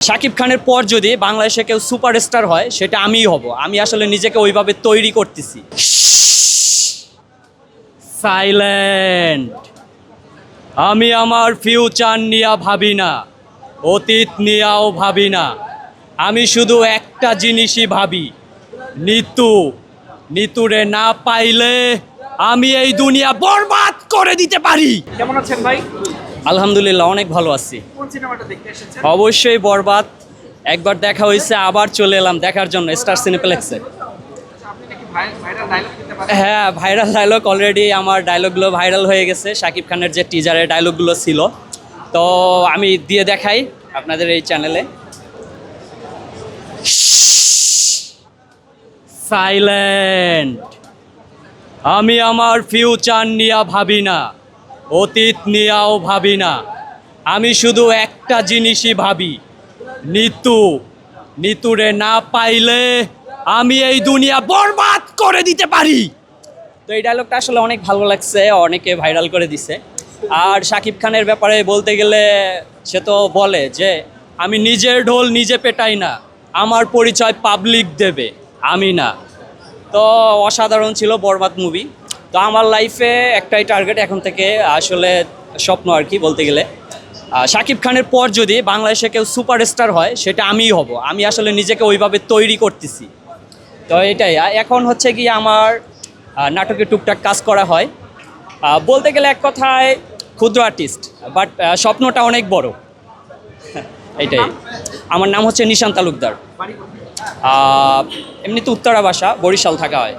শাকিব খানের পর যদি বাংলাদেশে কেউ সুপারস্টার হয় সেটা আমিই হব। আমি আসলে নিজেকে ওইভাবে তৈরি করতেছি। সাইলেন্ট। আমি আমার ফিউচার নিয়ে ভাবি না, অতীত নিয়েও ভাবি না। আমি শুধু একটা জিনিসই ভাবি, নিতু। নিতুরে না পাইলে আমি এই দুনিয়া বরবাদ করে দিতে পারি। কেমন আছেন ভাই? আলহামদুলিল্লাহ, অনেক ভালো আছি। কোন সিনেমাটা দেখতে এসেছেন? অবশ্যই বরবাদ। একবার দেখা হয়েছে, আবার চলে এলাম দেখার জন্য স্টার সিনেপ্লেক্সে। আপনি নাকি ভাইরাল ডায়লগ দিতে পারেন? হ্যাঁ, ভাইরাল ডায়লগ অলরেডি আমার ডায়লগগুলো ভাইরাল হয়ে গেছে। শাকিব খানের যে টিজারের ডায়লগগুলো ছিল, তো আমি দিয়ে দেখাই আপনাদের এই চ্যানেলে। সাইলেন্ট। আমি আমার ফিউচার নিয়ে ভাবি না, অতীত নিয়েও ভাবি না। আমি শুধু একটা জিনিসই ভাবি, নিতু। নিতুরে না পাইলে আমি এই দুনিয়া বরবাদ করে দিতে পারি। তো এই ডায়লগটা আসলে অনেক ভালো লাগছে, অনেকে ভাইরাল করে দিছে। আর শাকিব খানের ব্যাপারে বলতে গেলে সে তো বলে যে আমি নিজের ঢোল নিজে পেটাই না, আমার পরিচয় পাবলিক দেবে, আমি না। তো অসাধারণ ছিল বরবাদ মুভি। তো আমার লাইফে একটাই টার্গেট এখন থেকে, আসলে স্বপ্ন আর কি বলতে গেলে, শাকিব খানের পর যদি বাংলাদেশে কেউ সুপারস্টার হয় সেটা আমিই হব। আমি আসলে নিজেকে ওইভাবে তৈরি করতেছি। তো এটাই এখন হচ্ছে কি আমার নাটকে টুকটাক কাজ করা হয়। বলতে গেলে এক কথায় ক্ষুদ্র আর্টিস্ট, বাট স্বপ্নটা অনেক বড়। এটাই। আমার নাম হচ্ছে নিশান তালুকদার। বাড়ি কোথায়? এমনি তো উত্তরা বাসা, বরিশাল থাকা হয়।